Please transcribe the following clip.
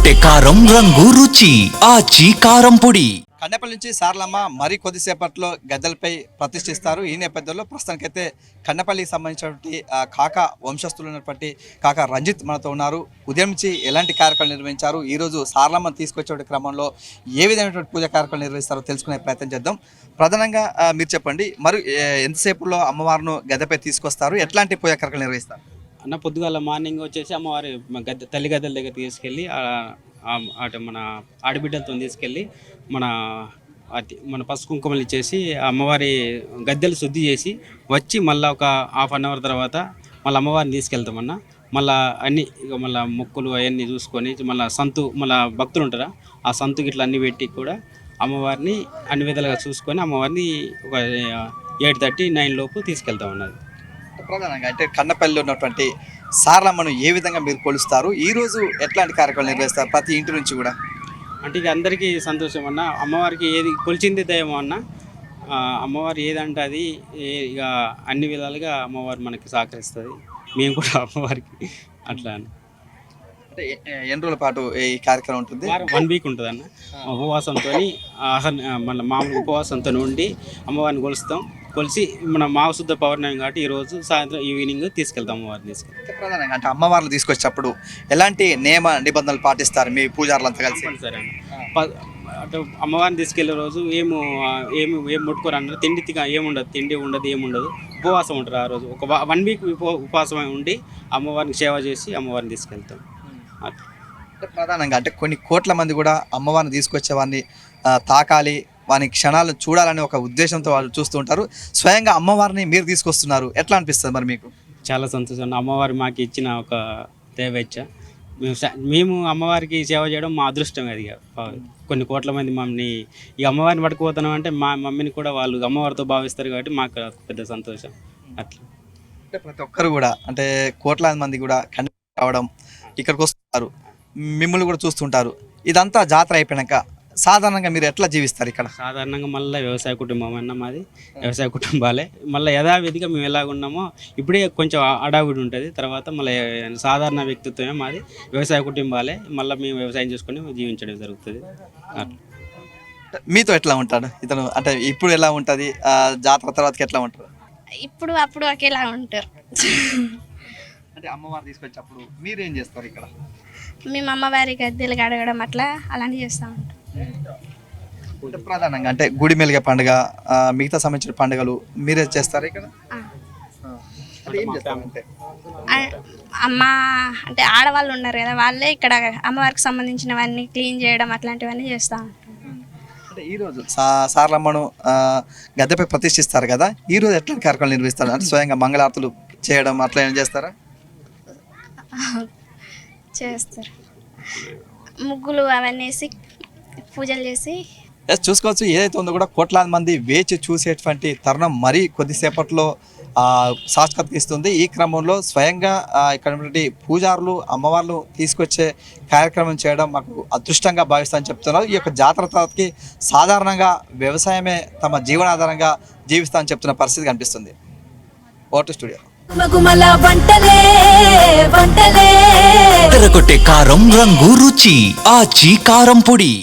ఎర్రగొట్టే కారం రంగు రుచి ఆచి కారం పొడి. కన్నెపల్లి నుంచి సారలమ్మ మరి కొద్దిసేపట్లో గద్దెలపై ప్రతిష్ఠిస్తారు. ఈ నేపథ్యంలో ప్రస్తుతానికైతే కన్నెపల్లికి సంబంధించినటువంటి కాక వంశస్థులు ఉన్నటువంటి కాక రంజిత్ మనతో ఉన్నారు. ఉదయం నుంచి ఎలాంటి కార్యక్రమాలు నిర్వహించారు, ఈరోజు సారలమ్మను తీసుకొచ్చే క్రమంలో ఏ విధమైనటువంటి పూజా కార్యక్రమాలు నిర్వహిస్తారో తెలుసుకునే ప్రయత్నం చేద్దాం. ప్రధానంగా మీరు చెప్పండి, మరి ఎంతసేపులో అమ్మవారిని గద్దెపై తీసుకొస్తారు, ఎట్లాంటి పూజా కార్యక్రమాలు నిర్వహిస్తారు? అన్న పొద్దుగాల మార్నింగ్ వచ్చేసి అమ్మవారి గద్దె తల్లి గద్దెల దగ్గర తీసుకెళ్ళి అటు మన ఆడబిడ్డలతో తీసుకెళ్ళి మన పసుపు కుంకుమలు ఇచ్చేసి అమ్మవారి గద్దెలు శుద్ధి చేసి వచ్చి మళ్ళీ ఒక హాఫ్ అన్ అవర్ తర్వాత మళ్ళీ అమ్మవారిని తీసుకెళ్తామన్న. మళ్ళీ అన్నీ ఇక మళ్ళీ మొక్కులు అవన్నీ చూసుకొని మళ్ళీ భక్తులు ఉంటారా ఆ సంతుకి ఇట్లా అన్నీ పెట్టి కూడా అమ్మవారిని అన్ని విధాలుగా చూసుకొని అమ్మవారిని ఒక 8:30, 9 లోపు తీసుకెళ్తామన్నది. ప్రధానంగా అంటే కన్నపల్లిలో ఉన్నటువంటి సారలమ్మను ఏ విధంగా మీరు కొలుస్తారు, ఈరోజు ఎట్లాంటి కార్యక్రమాలు నిర్వహిస్తారు ప్రతి ఇంటి నుంచి కూడా? అంటే ఇక అందరికీ సంతోషం అన్న. అమ్మవారికి ఏది కొలిచింది దైవం అన్న. అమ్మవారు ఏదంటే అది ఇక అన్ని విధాలుగా అమ్మవారు మనకి సహకరిస్తుంది. మేము కూడా అమ్మవారికి అట్లా అంటే ఎన్ని రోజుల పాటు ఈ కార్యక్రమం ఉంటుంది? 1 వీక్ ఉంటుంది అన్న. ఉపవాసంతో మళ్ళీ మామూలు ఉపవాసంతో ఉండి అమ్మవారిని కొలిసి మన మాఘశుద్ధ పౌర్ణమి కాబట్టి ఈరోజు సాయంత్రం ఈవినింగ్ తీసుకెళ్తాం అమ్మవారిని. ప్రధానంగా అంటే అమ్మవారిని తీసుకొచ్చేటప్పుడు ఎలాంటి నియమ నిబంధనలు పాటిస్తారు మీ పూజారులంతా కలిసి? సరే అన్న, అటు అమ్మవారిని తీసుకెళ్లే రోజు ఏం ముట్టుకోరు అన్నారు. తిండి ఏముండదు, ఏముండదు. ఉపవాసం ఉంటారు ఆ రోజు. ఒక 1 వీక్ ఉపవాసం ఉండి అమ్మవారిని సేవ చేసి అమ్మవారిని తీసుకెళ్తాం. ప్రధానంగా అంటే కొన్ని కోట్ల మంది కూడా అమ్మవారిని తీసుకొచ్చే వారిని తాకాలి, వాని క్షణాలను చూడాలని ఒక ఉద్దేశంతో వాళ్ళు చూస్తూ ఉంటారు. స్వయంగా అమ్మవారిని మీరు తీసుకొస్తున్నారు, ఎట్లా అనిపిస్తుంది మరి మీకు? చాలా సంతోషం. అమ్మవారు మాకు ఇచ్చిన ఒక దైవేచ్ఛ. మేము అమ్మవారికి సేవ చేయడం మా అదృష్టం. అది కొన్ని కోట్ల మంది మమ్మల్ని ఈ అమ్మవారిని పట్టుకుపోతున్నాం అంటే మా మమ్మీని కూడా వాళ్ళు అమ్మవారితో భావిస్తారు కాబట్టి మాకు పెద్ద సంతోషం. అట్లా అంటే ప్రతి ఒక్కరు కూడా అంటే కోట్లాది మంది కూడా రావడం ఇక్కడికి వస్తున్నారు, మిమ్మల్ని కూడా చూస్తుంటారు. ఇదంతా జాతర అయిపోయాక సాధారణంగా మీరు ఎట్లా జీవిస్తారు ఇక్కడ? సాధారణంగా మళ్ళీ వ్యవసాయ కుటుంబం అన్న మాది. వ్యవసాయ కుటుంబాలే మళ్ళీ యథావిధిగా మేము ఎలాగున్నామో ఇప్పుడే కొంచెం అడావిడి ఉంటుంది. తర్వాత మళ్ళీ సాధారణ వ్యక్తిత్వమే మాది. వ్యవసాయ కుటుంబాలే మళ్ళీ మేము వ్యవసాయం చేసుకొని జీవించడం జరుగుతుంది. మీతో ఎట్లా ఉంటాడు ఇతను? అంటే ఇప్పుడు ఎలా ఉంటుంది, జాతర తర్వాతకి ఎట్లా ఉంటారు? ఇప్పుడు అప్పుడు ఒకేలా ఉంటారు. అంటే అమ్మవారు తీసుకొచ్చేటప్పుడు మీరేం చేస్తారు ఇక్కడ? మేము అమ్మవారి గద్దెలు కడగడం అలాంటివి చేస్తూ ఉంటాం. ప్రధానంగా అంటే గుడి మెలిగే పండుగ, మిగతా సంబంధించిన పండుగలు మీరే చేస్తారు ఇక్కడ? అమ్మ అంటే ఆడవాళ్ళు ఉన్నారు కదా, వాళ్ళే ఇక్కడ అమ్మవారికి సంబంధించినవన్నీ క్లీన్ చేయడం అట్లాంటివన్నీ చేస్తూ ఉంటాం. అంటే ఈరోజు సారలమ్మను గద్దెపై ప్రతిష్ఠిస్తారు కదా, ఈరోజు ఎట్లాంటి కార్యక్రమాలు నిర్వహిస్తారు? అంటే స్వయంగా మంగళారతులు చేయడం అట్లా ఏం చేస్తారా? చేస్తారు. ముగ్గులు అవన్నీ వేసి పూజలు చేసి చూసుకోవచ్చు. ఏదైతే ఉందో కూడా కోట్లాది మంది వేచి చూసేటువంటి తరుణం మరి కొద్దిసేపట్లో సాక్షాత్కరిస్తుంది. ఈ క్రమంలో స్వయంగా ఇక్కడ ఉన్నటువంటి పూజారులు అమ్మవార్లు తీసుకొచ్చే కార్యక్రమం చేయడం మాకు అదృష్టంగా భావిస్తామని చెప్తున్నారు. ఈ యొక్క జాతర తర్వాతకి సాధారణంగా వ్యవసాయమే తమ జీవనాధారంగా జీవిస్తామని చెప్తున్న పరిస్థితి కనిపిస్తుంది. Vote studio. ఎర్రగొట్టే కారం రంగు రుచి ఆచి కారం పొడి.